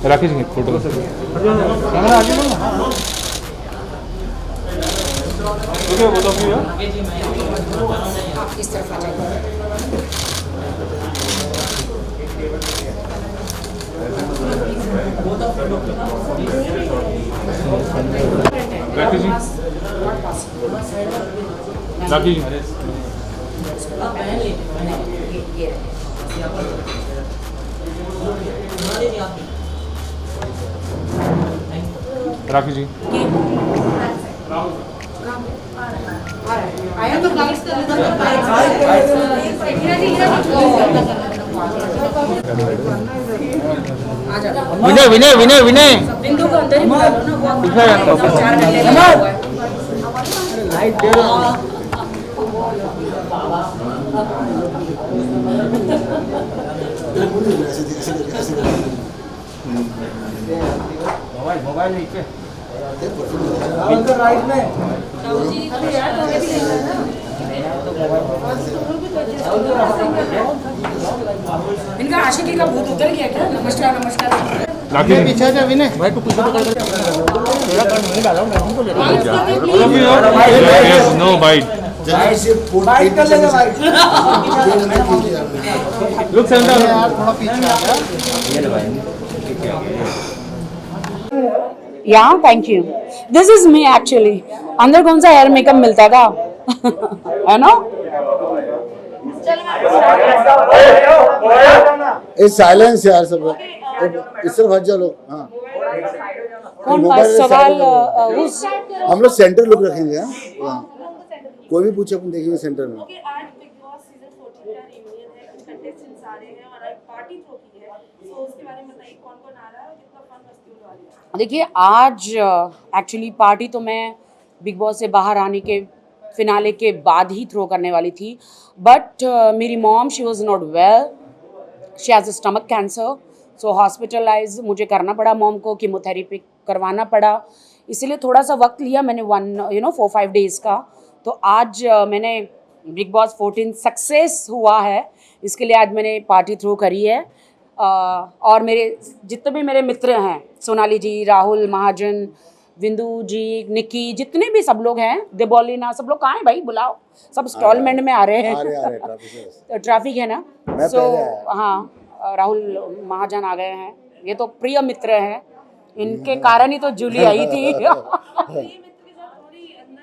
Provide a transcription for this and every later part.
राकेश की फोटो इस तरफ आ जाइए। राकेश जी राकेश जी ये राकेश जी आया तो गाइड्स कर विनय विनय विनय विनय बिंदु को अंदर ही बुला लो ना, वो पीछे है, 4 घंटे लगा हुआ है। मोबाइल नीचे राइट में इनका आशिकी का भूत उतर गया क्या? नमस्कार नमस्कार। राकेश जी पीछे जा विनय भाई तू पीछे पकड़ तेरा कार्ड नहीं डाला मैं तुमको ले रहा यस नो बाइट बाइट कर लेगा भाई लुक सेंटर यार थोड़ा पीछे आ जा Yeah, thank you. This is me actually. अंदर कौन सा हेयर मेकअप मिलता था? है ना? ए साइलेंस यार सब इस तरफ हट जाओ लोग। हाँ कौन मोबाइल सवाल साइलेंट उस हम लोग सेंटर लुक रखेंगे। हाँ कोई भी पूछे अपन देखेंगे सेंटर में। आज बिग बॉस सीजन 14 का रियूनियन है, कुछ कंटेस्टेंट्स आ रहे हैं और आज पार्टी थ्रो की है, तो उसके बारे में बताइए कौन कौन आ रहा है और कितना फन मस्ती होने वाली है। देखिए आज एक्चुअली पार्टी तो मैं बिग बॉस से बाहर आने के फिनाले के बाद ही थ्रो करने वाली थी, बट मेरी mom she was not well, she has stomach cancer, so hospitalize मुझे करना पड़ा, मॉम को कीमोथेरेपी करवाना पड़ा, इसीलिए थोड़ा सा वक्त लिया मैंने 4-5 डेज़ का। तो आज मैंने बिग बॉस 14 सक्सेस हुआ है, इसके लिए आज मैंने पार्टी थ्रो करी है। और मेरे जितने भी मेरे मित्र हैं, सोनाली जी, राहुल महाजन, विंदु जी, निक्की, जितने भी सब लोग हैं, देबोलिना, सब लोग कहाँ हैं भाई, बुलाओ, सब इंस्टॉलमेंट में आ रहे हैं। आ रहे ट्रैफिक ट्रैफिक है ना, मैं सो पहले आया। हाँ राहुल महाजन आ गए हैं, ये तो प्रिय मित्र हैं, इनके कारण ही तो जूली आई थी। ये मित्र के साथ थोड़ी अंदर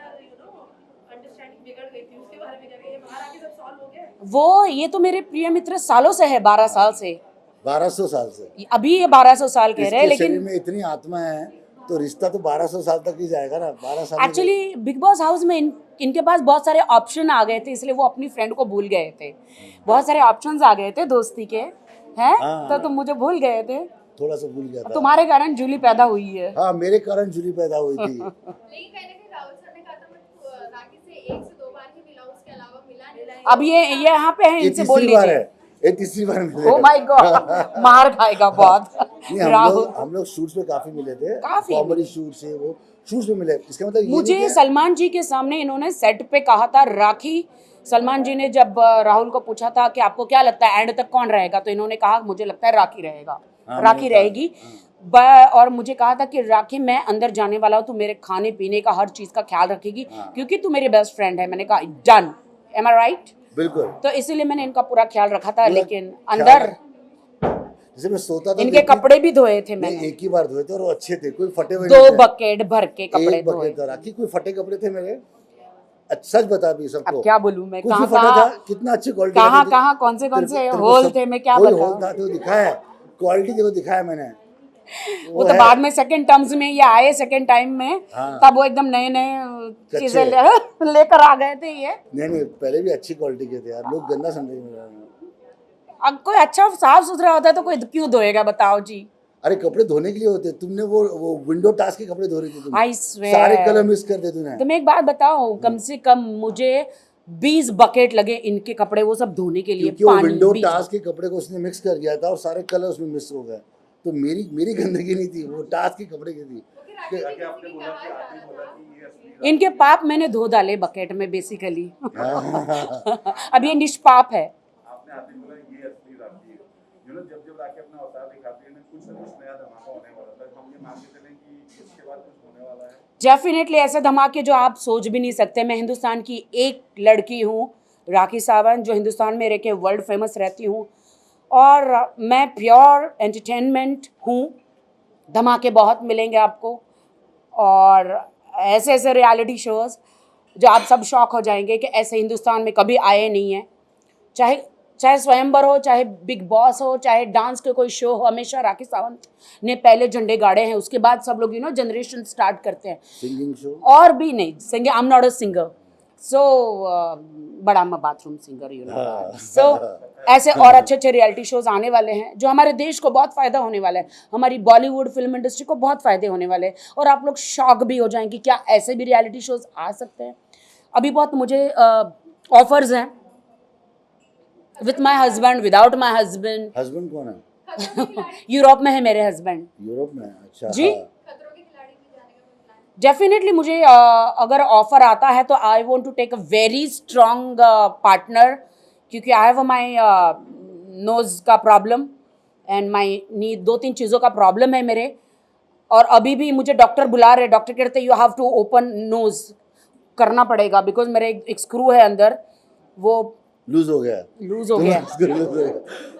अंडरस्टैंडिंग बिगड़ गई थी, उसके बारे में क्या कहिए, बाहर आके सब सॉल्व हो गया? वो ये तो मेरे प्रिय मित्र सालों से है, 12 साल से, 1200 साल से। अभी ये 1200 साल कह रहे हैं, इसके शरीर लेकिन में इतनी आत्मा है तो रिश्ता तो 1200 साल तक ही जाएगा ना। 12 साल एक्चुअली बिग बॉस हाउस में इनके पास बहुत सारे ऑप्शन आ गए थे, इसलिए वो अपनी फ्रेंड को भूल गए थे, बहुत सारे ऑप्शंस आ गए थे दोस्ती के, हैं हाँ। तो तुम मुझे भूल गए थे, थोड़ा सा भूल गया था। तुम्हारे कारण जूली पैदा हुई है। हाँ मेरे कारण जूली पैदा हुई थी। नहीं, कहने के राहुल सर ने कहा था मैं राखी से 1 से 2 बार ही मिला, उसके अलावा मिला नहीं। अब ये यहाँ पे है, ये इनसे बोल तीसरी बार लीजिए। है, ये तीसरी बार मिले। ओ माय गॉड, मार खाएगा बहुत। नहीं राहुल हम लोग शूट्स में काफी मिले थे, काफी कॉमेडी शूट से वो शूट्स में मिले। इसका मतलब ये नहीं मुझे कि- सलमान जी के सामने इन्होंने सेट पे कहा था राखी, सलमान जी ने जब राहुल को पूछा था कि आपको क्या लगता है एंड तक कौन रहेगा, तो इन्होंने कहा मुझे लगता है राखी रहेगा, हाँ, राखी मैंने कहा, रहेगी। और मुझे कहा था कि राखी मैं अंदर जाने वाला हूँ, तू मेरे खाने पीने का हर चीज का ख्याल रखेगी, हाँ। क्योंकि तू मेरी बेस्ट फ्रेंड है। मैंने कहा डन, एम आई राइट? बिल्कुल। तो इसीलिए मैंने इनका पूरा ख्याल रखा था, पूरा लेकिन ख्याल अंदर जैसे मैं सोता था इनके कपड़े भी धोए थे नहीं, मैंने, एक ही बार धोए थे और वो अच्छे थे, कोई फटे हुए 2 नहीं थे। बकेट भर के कपड़े एक धोए। बकेट था राखी, कोई फटे कपड़े थे मेरे? अच्छा, सच बता भी सबको। अब क्या बोलूं मैं, कुछ कहाँ भी फटा कहाँ था, कितना अच्छी क्वालिटी कहाँ कौन से होल थे, मैं क्या बताऊं। होल था तो दिखाया, क्वालिटी देखो दिखाया मैंने। वो तो है। बाद में सेकंड टर्म्स में ये आए, सेकंड टाइम में, हाँ। तब वो एकदम नए नए चीजें लेकर आ गए थे ये। नहीं पहले भी अच्छी क्वालिटी के थे यार, लोग गंदा समझे मेरा। अब कोई अच्छा साफ सुथरा होता है तो कोई क्यों धोएगा, बताओ जी। अरे कपड़े धोने के लिए होते, तुमने वो विंडो टास्क के कपड़े धो रही थी तुम। I swear। सारे कलर मिक्स कर दे तूने। तुम्हें एक बात बताओ, कम से कम मुझे 20 बकेट लगे इनके कपड़े वो सब धोने के लिए, क्योंकि वो पानी विंडो 20। टास्क के कपड़े को उसने मिक्स कर दिया था और सारे कलर उसमें मिक्स हो गए, तो मेरी गंदगी नहीं थी, वो टास्क के कपड़े की थी। इनके पाप मैंने धो डाले बकेट में बेसिकली। अब ये निष्पाप है। आपने बोला ये असली राखी है, जब राखी अपना अवतार डेफिनेटली ऐसे धमाके जो आप सोच भी नहीं सकते। मैं हिंदुस्तान की एक लड़की हूँ, राखी सावंत, जो हिंदुस्तान में रह के वर्ल्ड फेमस रहती हूँ, और मैं प्योर एंटरटेनमेंट हूँ। धमाके बहुत मिलेंगे आपको, और ऐसे ऐसे रियलिटी शोज़ जो आप सब शॉक हो जाएंगे कि ऐसे हिंदुस्तान में कभी आए नहीं हैं। चाहे स्वयंवर हो, चाहे बिग बॉस हो, चाहे डांस के कोई शो हो, हमेशा राखी सावंत ने पहले झंडे गाड़े हैं। उसके बाद सब लोग जनरेशन स्टार्ट करते हैं। सिंगिंग शो और भी नहीं, singing, I am not a singer, so but I am a bathroom singer, so ऐसे और अच्छे अच्छे रियलिटी शोज आने वाले हैं जो हमारे देश को बहुत फ़ायदा होने वाला है, हमारी बॉलीवुड फिल्म इंडस्ट्री को बहुत फ़ायदे होने वाले हैं। और आप लोग शॉक भी हो जाएंगे, क्या ऐसे भी रियलिटी शोज आ सकते हैं। अभी बहुत मुझे ऑफर्स हैं, with my husband, without my husband. Husband कौन है? यूरोप में है मेरे हस्बैंड। यूरोप में? अच्छा जी, डेफिनेटली मुझे अगर ऑफर आता है तो I want to take a very strong partner, क्योंकि आई हैव माई नोज़ का प्रॉब्लम एंड माई नी, 2-3 चीज़ों का प्रॉब्लम है मेरे। और अभी भी मुझे डॉक्टर बुला रहे, डॉक्टर कहते you have to open nose करना पड़ेगा, बिकॉज मेरे एक स्क्रू है अंदर, वो लूज हो गया। लूज हो गया।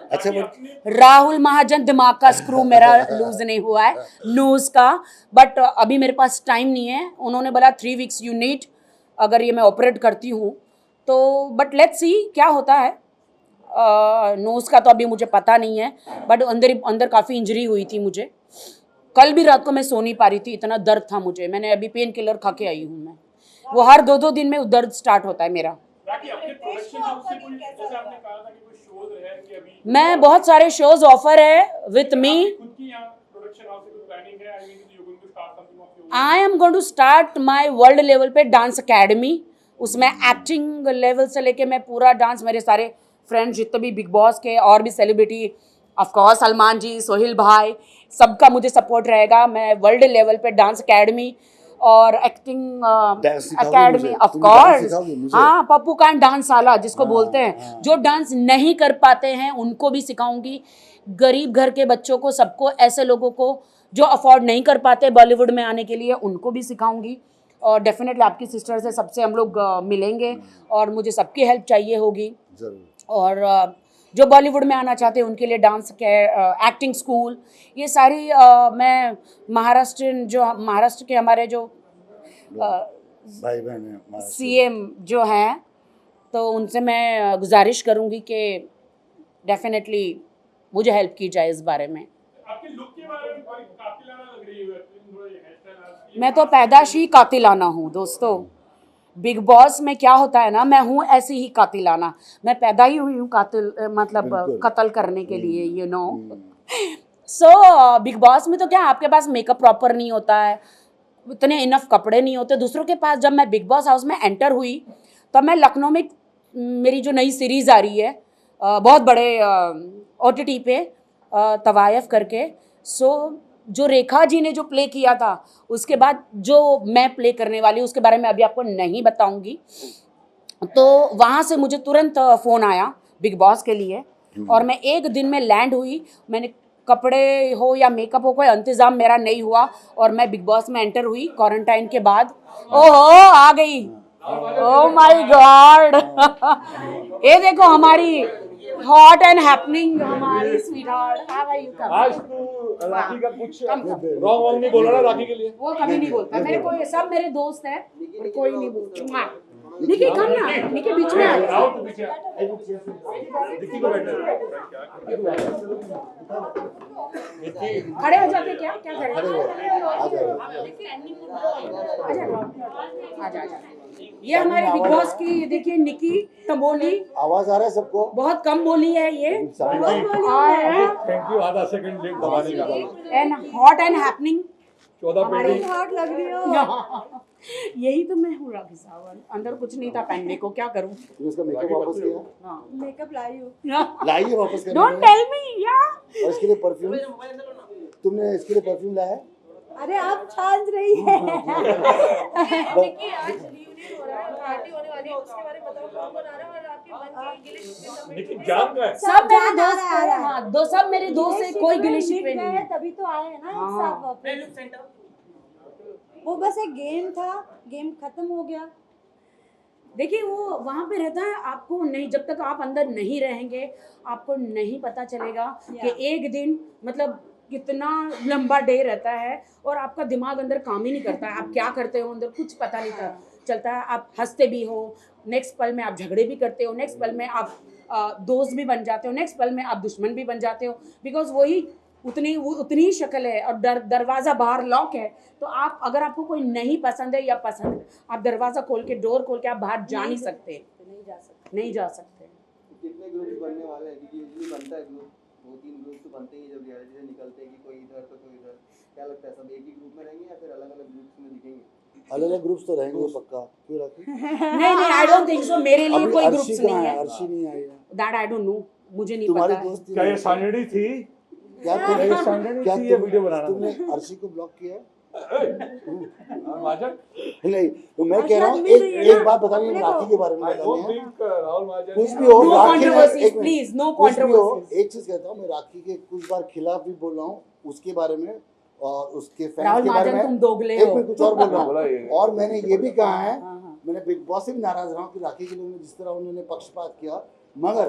अच्छा, बट राहुल महाजन दिमाग का स्क्रू मेरा लूज नहीं हुआ है, नोज का, बट अभी मेरे पास टाइम नहीं है। उन्होंने बोला 3 वीक्स यू नीड, अगर ये मैं ऑपरेट करती हूँ तो, बट लेट्स सी क्या होता है। नोज का तो अभी मुझे पता नहीं है, बट अंदर काफ़ी इंजरी हुई थी मुझे। कल भी रात को मैं सो नहीं पा रही थी, इतना दर्द था मुझे। मैंने अभी पेन किलर खा के आई हूँ मैं, वो हर 2-2 दिन में दर्द स्टार्ट होता है मेरा। मैं बहुत सारे शोज ऑफर है with me. I am going to start my world level पे डांस अकेडमी। उसमें एक्टिंग लेवल से लेके मैं पूरा डांस, मेरे सारे फ्रेंड्स जितने भी बिग बॉस के और भी सेलिब्रिटी, ऑफकोर्स सलमान जी, सोहेल भाई, सबका मुझे सपोर्ट रहेगा। मैं वर्ल्ड लेवल पे डांस अकेडमी और एक्टिंग अकेडमी, ऑफ कोर्स, हाँ, पप्पू कांड डांस साला जिसको बोलते हैं। जो डांस नहीं कर पाते हैं उनको भी सिखाऊंगी, गरीब घर के बच्चों को, सबको, ऐसे लोगों को जो अफोर्ड नहीं कर पाते बॉलीवुड में आने के लिए, उनको भी सिखाऊंगी। और डेफिनेटली आपकी सिस्टर से, सबसे हम लोग मिलेंगे, और मुझे सबकी हेल्प चाहिए होगी। और जो बॉलीवुड में आना चाहते हैं उनके लिए डांस के एक्टिंग स्कूल, ये सारी मैं महाराष्ट्र के हमारे जो भाई बहन हैं, CM जो हैं, तो उनसे मैं गुजारिश करूंगी कि डेफिनेटली मुझे हेल्प की जाए इस बारे में। आपके लुक के बारे में बड़ी कातिलाना लग रही है, मैं तो पैदाश ही कातिलाना हूँ दोस्तों। बिग बॉस में क्या होता है ना, मैं हूँ ऐसी ही कातिलाना, मैं पैदा ही हुई हूँ कातिल, मतलब कत्ल करने के लिए, you know. So big boss में तो क्या, आपके पास मेकअप प्रॉपर नहीं होता है, इतने इनफ कपड़े नहीं होते दूसरों के पास। जब मैं बिग बॉस हाउस में एंटर हुई तब मैं लखनऊ में, मेरी जो नई सीरीज़ आ रही है बहुत बड़े OTT पे, तवायफ करके, सो जो रेखा जी ने जो प्ले किया था, उसके बाद जो मैं प्ले करने वाली हूँ उसके बारे में अभी आपको नहीं बताऊंगी। तो वहाँ से मुझे तुरंत फ़ोन आया बिग बॉस के लिए, और मैं एक दिन में लैंड हुई। मैंने कपड़े हो या मेकअप हो, कोई इंतज़ाम मेरा नहीं हुआ, और मैं बिग बॉस में एंटर हुई क्वारंटाइन के बाद। ओहो, आ गई, ओह माय गॉड। ये देखो हमारी हॉट एंड हैपनिंग, हमारी स्वीटहार्ट, हाउ आर यू? आज तू राखी का कुछ रॉन्ग नहीं बोला ना राखी के लिए? वो कभी नहीं बोलता, मेरे को सब मेरे दोस्त हैं, कोई नहीं बोलता। निकी कम ना, निकी बीच में आ जाओ, खड़े हो जाते क्या करें? आजा। ये हमारे बिग बॉस की, देखिए निकी तंबोली, आवाज आ रहा है सबको? बहुत कम बोली है ये, थैंक यू। आधा सेकंड लेट दबाने का। एंड हॉट एंड हैपनिंग, 14 पेटी हॉट लग रही हो। यही तो मैं हूँ राखी सावंत। अंदर कुछ नहीं था पहनने को, क्या करूँ? तुमने इसका मेकअप वापस किया? मेकअप लाई हो, लाइए वापस करने। डोंट टेल मी यार। और इसके लिए परफ्यूम, तुमने इसके लिए परफ्यूम लाया है? अरे आप छान रही है। पार्टी होने वाली है उसके बारे में बताओ, कौन कौन आ रहा है और आपके मन की गिले शिकवे सब लेकिन जान का है सब मेरे जा दोस्त रहा है। हैं, हाँ दो सब मेरे दोस्त हैं, कोई गिले शिकवे मिट नहीं गए है। तभी तो आए हैं ना एक हाँ। साथ वापस। वो बस एक गेम था, गेम खत्म हो गया। देखिए वो वहाँ पे रहता है, आपको नहीं, जब तक आप अंदर नहीं रहेंगे आपको नहीं पता चलेगा कि एक दिन मतलब कितना लंबा डे रहता है और आपका दिमाग अंदर काम ही नहीं करता है, आप क्या करते हो अंदर कुछ पता नहीं चलता है। आप हंसते भी हो, नेक्स्ट पल में आप झगड़े भी करते हो, नेक्स्ट पल में आप दोस्त भी बन जाते हो, नेक्स्ट पल में आप दुश्मन भी बन जाते हो, बिकॉज वही उतनी ही शक्ल है और दरवाज़ा बाहर लॉक है। तो आप अगर आपको कोई नहीं पसंद है या पसंद है, आप दरवाज़ा खोल के डोर खोल के आप बाहर जा नहीं सकते, नहीं जा सकते। कितने ग्रुप बनने वाले हैं, क्योंकि यूजुअली बनता है ग्रुप, 2-3 ग्रुप तो बनते ही जब रियलिटी से निकलते हैं कि कोई इधर तो कोई इधर। क्या लगता है सब एक ही ग्रुप में रहेंगे या फिर अलग अलग ग्रुप्स में दिखेंगे? अलग अलग ग्रुप्स तो रहेंगे पक्का। क्यों राखी? नहीं आई डोंट थिंक सो, मेरे लिए अभी कोई अर्शी ग्रुप्स कहाँ नहीं है? है, अर्शी नहीं आई है। दैट आई डोंट नो, मुझे नहीं तुम्हारी पता है। दोस्त क्या ये सांगड़ी थी? क्या ये सांगड़ी थी ये वीडियो बनाना? तुमने अर्शी को ब्लॉक किया है? महाजन नहीं, तो मैं कह रहा हूँ मिल रही है एक ना बात बतानी है, अपने राखी को। के बारे में आई डोंट बतानी है। थिंक राहुल महाजन कुछ भी हो, No राखी ने controversies, एक मिनट, please, no कुछ भी हो, controversies. एक चीज कहता हूँ, मैं राखी के कुछ बार खिलाफ भी बोल रहा हूँ उसके बारे में और उसके फैंस राहुल के बारे महाजन में। तुम दोगले एक हो। मिनट कुछ और बोल रहा बोला हूँ ये। और मैंने ये भी कहा है, हाँ। मैंने बिग बॉस से भी नाराज रहा हूँ कि राखी के लिए जिस तरह उन्होंने पक्षपात किया, मगर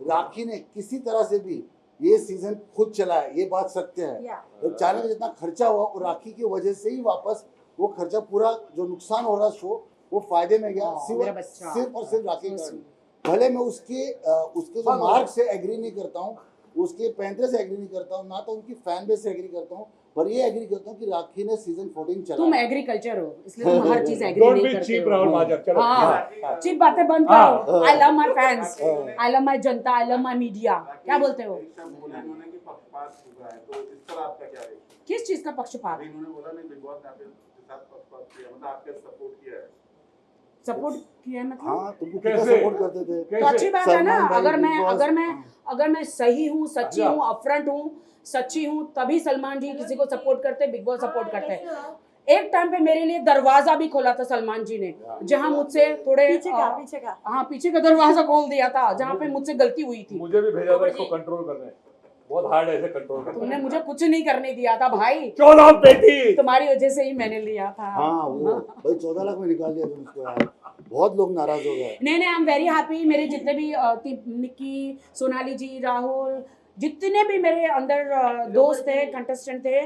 राखी ने किसी तरह से भी ये सीजन खुद चलाया, ये बात सत्य है। तो चाइना का जितना खर्चा हुआ वो राखी की वजह से ही वापस वो खर्चा पूरा जो नुकसान हो रहा शो वो फायदे में गया, मेरा बच्चा। सिर्फ और सिर्फ राखी के कारण। भले मैं उसके जो मार्क से एग्री नहीं करता हूँ, उसके पैंतरे से एग्री नहीं करता हूँ, ना तो उनकी फैन बेस से एग्री करता हूँ, पर ये एग्री करता हूँ कि राखी ने सीजन 14 चला। तुम एग्रीकल्चर हो इसलिए तुम हर चीज एग्री डोंट नहीं बी करते चीप हो। राहुल महाजन। चलो हाँ चीप बातें बंद करो। I love my fans, I love my Janata, I love my media. क्या बोलते हो? इन्होंने कि पक्षपात हुआ है, तो इस पर आपका क्या है? किस चीज का पक्षपात? इन्होंने बोला नहीं बिग बॉस ने आपके साथ पक्षपात किया, मतलब आपके सपोर्ट किया है। सपोर्ट किया है मतलब? हाँ, तुमको कितना कैसे? सपोर्ट करते थे? तो अच्छी बात है ना। सलमान भाई, अगर मैं Big Boss, अगर मैं हाँ। अगर मैं सही हूँ, सच्ची हूँ, अपफ्रंट हूँ, सच्ची हूँ, तभी सलमान जी किसी को सपोर्ट करते, बिग बॉस सपोर्ट करते हैं। एक टाइम पे मेरे लिए दरवाजा भी खोला था सलमान जी ने, जहाँ मुझसे थोड़े पीछे का हाँ पीछे का दरवाजा खोल दिया था, जहाँ पे मुझसे गलती हुई थी। मुझे भी भेजा था इसको कंट्रोल करने, बहुत हार्ड है इसे कंट्रोल करना। तुमने मुझे कुछ नहीं करने दिया था भाई, 14 पेटी तुम्हारी वजह से ही मैंने लिया था। हाँ वो भाई 14 लाख में निकाल दिया तुम उसको यार, बहुत लोग नाराज हो गए। नहीं आई एम वेरी हैप्पी। मेरे जितने भी निक्की, सोनाली जी, राहुल, जितने भी मेरे अंदर दोस्त थे, कंटेस्टेंट थे,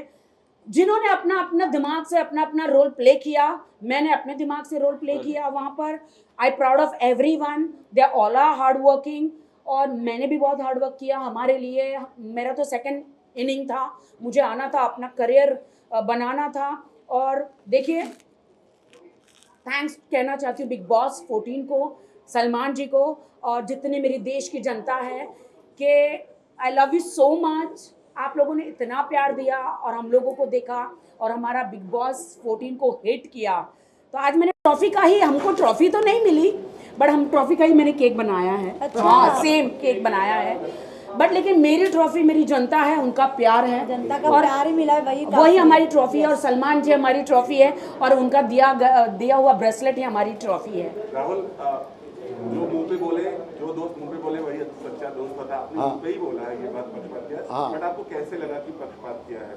जिन्होंने अपना अपना दिमाग से अपना अपना रोल प्ले किया, मैंने अपने दिमाग से रोल प्ले किया वहाँ पर। I proud of everyone, they all are hard working. और मैंने भी बहुत हार्ड वर्क किया हमारे लिए। मेरा तो सेकंड इनिंग था, मुझे आना था, अपना करियर बनाना था। और देखिए, थैंक्स कहना चाहती हूँ बिग बॉस 14 को, सलमान जी को, और जितने मेरी देश की जनता है कि I love you so much. आप लोगों ने इतना प्यार दिया और हम लोगों को देखा और हमारा बिग बॉस 14 को हिट किया। तो आज मैंने ट्रॉफी का ही, हमको ट्रॉफी तो नहीं मिली बट हम ट्रॉफी का ही मैंने केक बनाया है। अच्छा। हाँ सेम केक बनाया है, बट लेकिन मेरी ट्रॉफी मेरी जनता है, उनका प्यार है, जनता का और प्यार ही मिला है, वही वही हमारी ट्रॉफी है। और सलमान जी हमारी ट्रॉफी है और उनका दिया हुआ ब्रेसलेट ही हमारी ट्रॉफी है। राहुल, जो मुंह पे बोले, जो दोस्त मुंह पे बोले वही सच्चा दोस्त था। आपने हाँ। मुंह पे ही बोला है ये बात, पक्षपात किया, हाँ। बट आपको कैसे लगा कि पक्षपात किया है?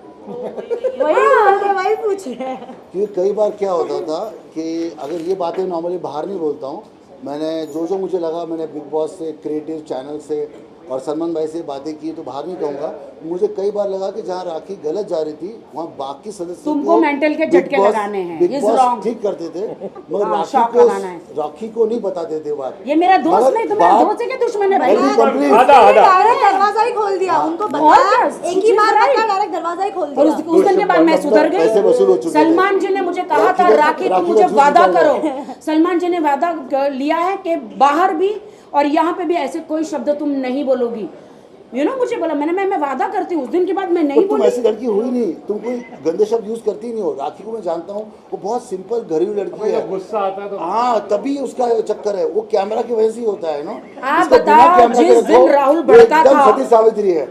वही पूछ रहे हैं। क्योंकि कई बार क्या होता था कि अगर ये बातें नॉर्मली बाहर नहीं बोलता हूँ, मैंने जो मुझे लगा, मैंने बिग बॉस से, क्रिएटिव चैनल से और सलमान भाई से बातें की, तो बाहर नहीं कहूँगा। मुझे कई बार लगा कि जहाँ राखी गलत जा रही थी वहाँ बाकी सदस्य तुमको मेंटल के झटके लगाने हैं, बिग is बॉस wrong। ठीक करते थे, मगर हाँ, shock लगाना है। राखी को नहीं बताते थे बात। ये मेरा दोस्त मगर नहीं, तुम्हारा बात- दोस्त है कि दुश्मन है भाई? Very complete। आधा आधा डायरेक्ट दरवाजा ही खोल दिया, उनको और बताया, क्या? एक ही बार She's right। पकड़ा, डायरेक्ट दरवाजा ही खोल और दिया। उस दिन के बाद मैं सुधर पैसे वसूल हो गई। चुके थे। सलमान जी ने मुझे कहा था राखी राखी का तुम मुझे जूस वादा निकाल करो। सलमान जी ने वादा लिया है कि बाहर भी और यहाँ पे भी ऐसे कोई शब्द तुम नहीं बोलोगी। मुझे बोला, मैं वादा करती हूँ। उस दिन के बाद मैं नहीं तुम बोली। ऐसी लड़की हुई नहीं, तुम कोई गंदे शब्द यूज करती नहीं हो। राखी को मैं जानता हूँ, वो बहुत सिंपल घरेलू लड़की है। जब गुस्सा आता है तो हाँ, तभी उसका चक्कर है, वो कैमरा की वजह से ही होता है ना। आप उसका बिना बताओ, कैमरा के जिस रखो, दिन राहुल वो भड़का एकदम था, सती सावित्री है।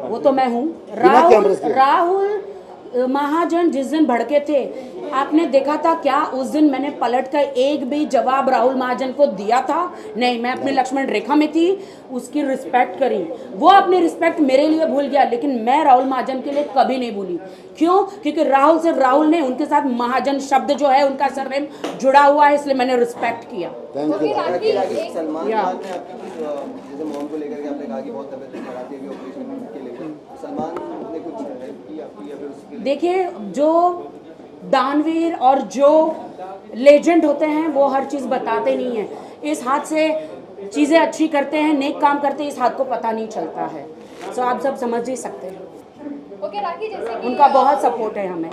वो तो मैं हूँ। बिना कैमरे के। राहुल महाजन जिस दिन भड़के थे, आपने देखा था क्या उस दिन मैंने पलट कर एक भी जवाब राहुल महाजन को दिया था? नहीं, मैं अपनी लक्ष्मण रेखा में थी, उसकी रिस्पेक्ट करी। वो अपनी रिस्पेक्ट मेरे लिए भूल गया, लेकिन मैं राहुल महाजन के लिए कभी नहीं भूली। क्यों? क्योंकि राहुल सिर्फ राहुल ने, उनके साथ महाजन शब्द जो है उनका सरनेम जुड़ा हुआ है, इसलिए मैंने रिस्पेक्ट किया। सलमान खान ने आपकी जैसे मॉम को लेकर के आपने कहा कि बहुत तबीयत खराब थी ऑपरेशन के लिए, सलमान ने कुछ हेल्प की आपकी या फिर उसके? देखिए, जो दानवीर और जो लेजेंड होते हैं वो हर चीज़ बताते नहीं हैं। इस हाथ से चीज़ें अच्छी करते हैं, नेक काम करते हैं, इस हाथ को पता नहीं चलता है। सो आप सब समझ ही सकते हैं। ओके राखी, जैसे कि उनका बहुत सपोर्ट है हमें,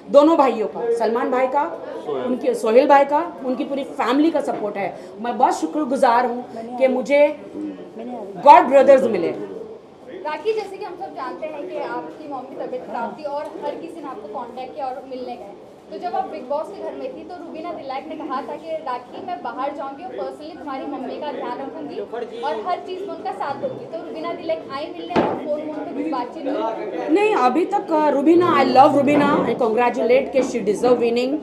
दोनों भाइयों का, सलमान भाई का, उनके सोहेल भाई का, उनकी पूरी फैमिली का सपोर्ट है। मैं बहुत शुक्रगुजार हूँ कि मुझे गॉड ब्रदर्स मिले। राखी, जैसे कि हम सब जानते हैं कि आपकी मॉम की तबीयत खराब थी और हर किसी ने आपको कांटेक्ट किया और मिलने गए, तो जब आप बिग बॉस के घर में थी तो रुबीना दिलैक ने कहा था कि राखी मैं बाहर जाऊंगी और पर्सनली तुम्हारी मम्मी का ध्यान रखूंगी और हर चीज़ में उनका साथ दूंगी। तो रुबीना दिलैक आई मिलने और फोन पे कुछ बातचीत हुई? नहीं, अभी तक Rubina, I love Rubina, I congratulate कि she deserve winning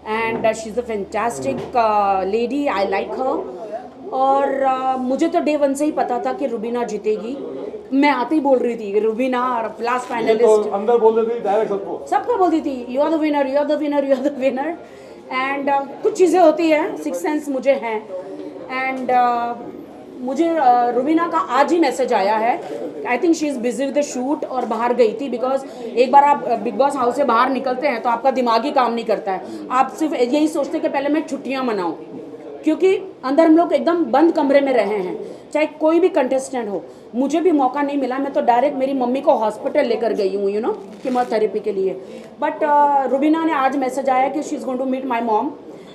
and she is a fantastic lady, I like her. और मुझे तो डे वन से ही पता था कि रुबीना जीतेगी। मैं आते ही बोल रही थी रुबीना और लास्ट फाइनलिस्ट, अंदर बोल रही थी डायरेक्ट सबको बोलती थी you are the winner, you are the winner, you are the winner. And कुछ चीज़ें होती हैं, सिक्स सेंस मुझे हैं। एंड मुझे रुबीना का आज ही मैसेज आया है। I think she is busy with the shoot और बाहर गई थी, बिकॉज एक बार आप बिग बॉस हाउस से बाहर निकलते हैं तो आपका दिमाग ही काम नहीं करता है। आप सिर्फ यही सोचते कि पहले मैं छुट्टियाँ मनाऊँ, क्योंकि अंदर हम लोग एकदम बंद कमरे में रहे हैं, चाहे कोई भी कंटेस्टेंट हो। मुझे भी मौका नहीं मिला, मैं तो डायरेक्ट मेरी मम्मी को हॉस्पिटल लेकर गई हूँ, यू नो, कीमोथेरेपी के लिए। बट रुबीना ने आज मैसेज आया कि she is going to meet my mom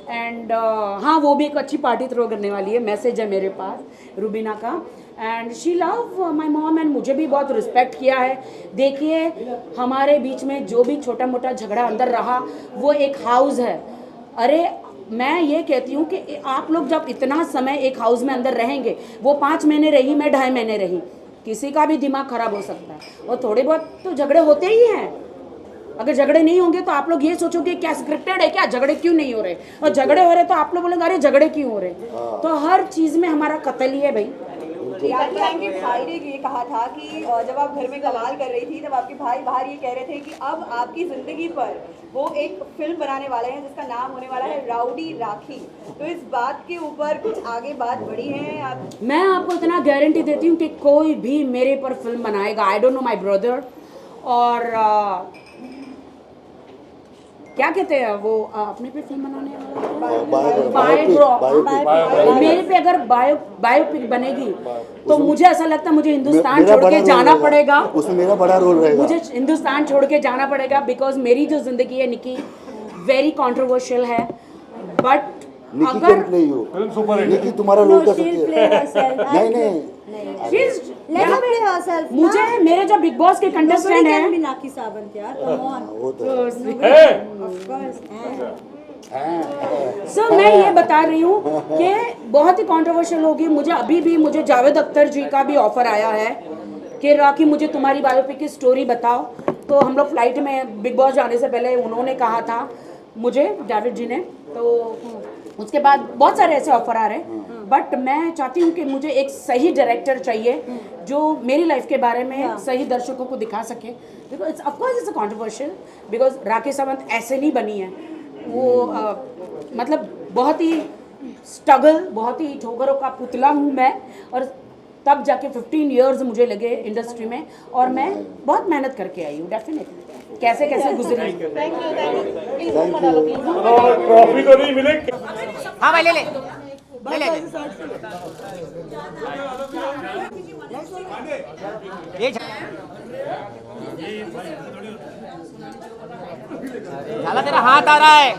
and हाँ, वो भी एक अच्छी पार्टी थ्रो करने वाली है। मैसेज है मेरे पास रुबीना का, and she love my mom and मुझे भी बहुत रिस्पेक्ट किया है। देखिए, हमारे बीच में जो भी छोटा मोटा झगड़ा अंदर रहा वो एक हाउस है। अरे मैं ये कहती हूँ कि आप लोग जब इतना समय एक हाउस में अंदर रहेंगे, वो 5 महीने रही, मैं 2.5 महीने रही, किसी का भी दिमाग खराब हो सकता है और थोड़े बहुत तो झगड़े होते ही हैं। अगर झगड़े नहीं होंगे तो आप लोग ये सोचोगे क्या स्क्रिप्टेड है क्या, झगड़े क्यों नहीं हो रहे, और झगड़े हो रहे तो आप लोग बोलेंगे अरे झगड़े क्यों हो रहे। तो हर चीज़ में हमारा कत्ल ही है भाई। आपके भाई ने ये कहा था कि जब आप घर में कमाल कर रही थी तब आपके भाई बाहर ये कह रहे थे कि अब आपकी जिंदगी पर वो एक फिल्म बनाने वाले हैं जिसका नाम होने वाला है राउडी राखी। तो इस बात के ऊपर कुछ आगे बात बढ़ी है आप? मैं आपको इतना गारंटी देती हूँ कि कोई भी मेरे पर फिल्म बनाएगा। I don't know my brother, और क्या कहते हैं वो अपने पे फिल्म बनाने वाला, मेरे पे अगर बायोपिक बनेगी तो मुझे ऐसा लगता है मुझे हिंदुस्तान छोड़ के जाना पड़ेगा। उसमें मेरा बड़ा रोल रहेगा। मुझे हिंदुस्तान छोड़ के जाना पड़ेगा, बिकॉज मेरी जो जिंदगी है निकी वेरी कंट्रोवर्शियल है। बट अगर निकी तुम्हारा रोल कर सकती है। नहीं मुझे मेरे जो बिग बॉस के कंटेस्टेंट हैं, मीनाक्षी सावंत यार, कम ऑन। सो मैं ये बता रही हूँ कि बहुत ही कंट्रोवर्शियल होगी। मुझे अभी भी मुझे जावेद अख्तर जी का भी ऑफर आया है कि राखी मुझे तुम्हारी बायोपिक की स्टोरी बताओ। तो हम लोग फ्लाइट में बिग बॉस जाने से पहले उन्होंने कहा था मुझे, जावेद जी ने, तो उसके बाद बहुत सारे ऐसे ऑफर आ रहे हैं। बट मैं चाहती हूँ कि मुझे एक सही डायरेक्टर चाहिए जो मेरी लाइफ के बारे में सही दर्शकों को दिखा सके। Because of course it's a controversial, because Rakhi Sawant ऐसे नहीं बनी है वो, मतलब बहुत ही स्ट्रगल, बहुत ही ठोकरों का पुतला हूँ मैं। और तब जाके 15 इयर्स मुझे लगे इंडस्ट्री में, और मैं बहुत मेहनत करके आई हूँ डेफिनेटली, कैसे कैसे गुजरी। ट्रॉफी तो नहीं मिले। हाँ भाई ले ले ले ले ये झाला, तेरा हाथ आ रहा है।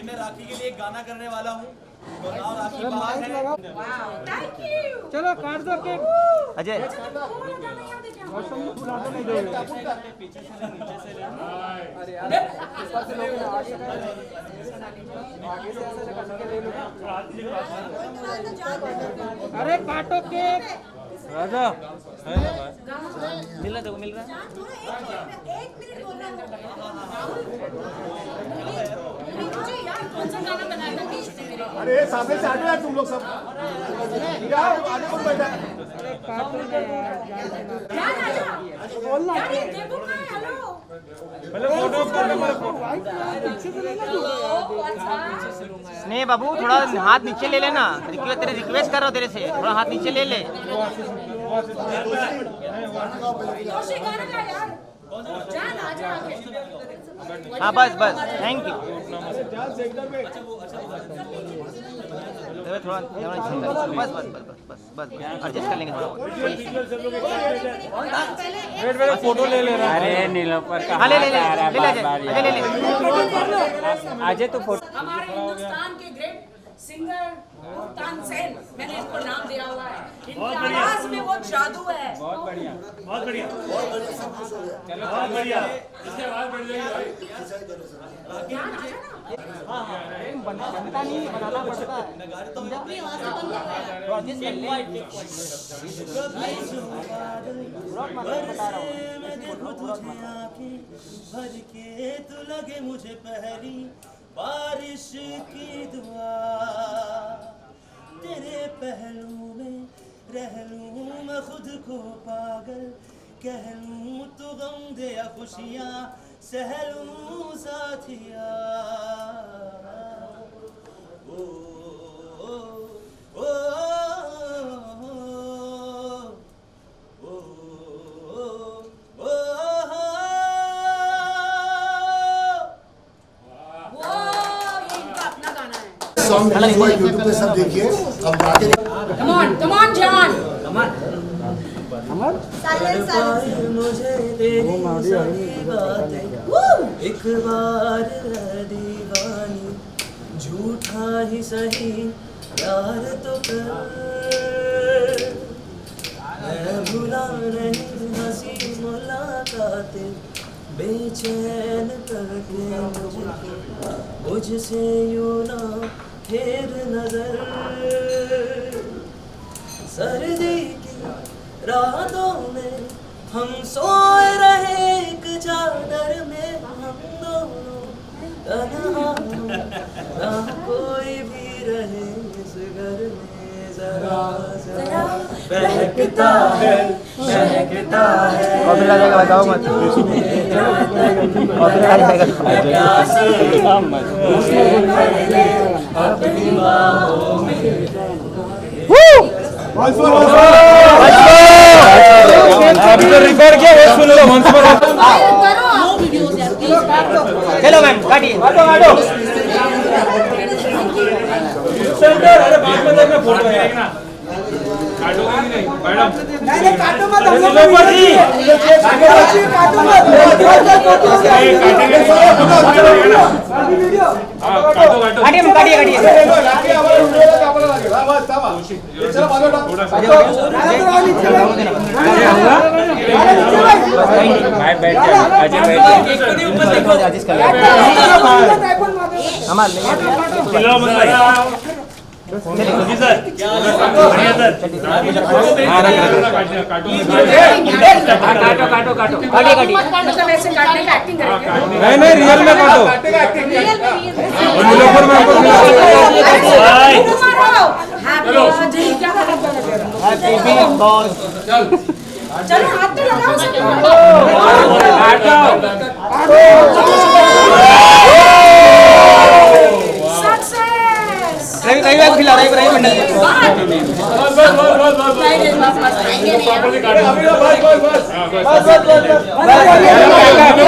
मैं राखी के लिए एक गाना करने वाला हूँ चलो काट दो केक। अजय अरे काटो केक। राजा मिल रहा देखो मिल रहा अरे सामने से हटो यार तुम लोग सब यार आगे कौन बैठा है पहले फोटो नहीं बाबू थोड़ा हाथ नीचे ले लेना। तेरे रिक्वेस्ट कर रहा हूँ तेरे से, थोड़ा हाथ नीचे ले ले। हाँ बस बस थैंक यू। थोड़ा बस बस बस बस बस एडजस्ट कर लेंगे थोड़ा। वेट फोटो ले ले रहा है। अरे नीलोफर का हाँ ले ले ले ले ले अजय तो फोटो। हमारे हिंदुस्तान के ग्रेट सिंगर तानसेन, मैंने इसको नाम दिया हुआ है। इनकी आवाज में वो जादू है। बहुत बढ़िया बहुत बढ़िया चलो बहुत बढ़िया। इससे आवाज बढ़ जाएगी बनता नहीं बनाना पड़ता है। भर के तू लगे मुझे पहली बारिश की दुआ, तेरे पहलू में रह लूं मैं खुद को पागल, कह लूं तो गम दे या खुशियाँ सह लूं साथिया। ओ ओ ओ सॉन्ग रिलीज हुआ यूट्यूब पे, सब देखिए। अब आगे Come on, John. मुझे तेरी सारी बातें एक बार दीवानी, झूठा ही सही प्यार तो कर, मैं भुला नहीं हंसी मुलाकातें बेचैन करके मुझसे यूं ना फेर नजर। सर्दी की रातों में हम सोए रहे एक चादर में, हम दोनों तन्हा ना कोई भी रहे इस घर में। जरा जरा बहकता है और मिला जाएगा बताओ मत। और मिला जाएगा अपनी बाहों में। अभी तो रिकॉर्ड किया वो सुन लो मंच पर। चलो मैम काटिए। सेंटर अरे बाद में देखना फोटो है ना। काटोगे कि नहीं मैडम? नहीं काटो मत। नीलोफर जी काटो मत। काटेंगे हाँ काटो काटिए काटिए मतलब ऐसे काटने का एक्टिंग करेंगे। नहीं रियल में काटो। नीलोफर मैम को चलो हाथ तो लगाओ। रवि खिला रवि मंडल बस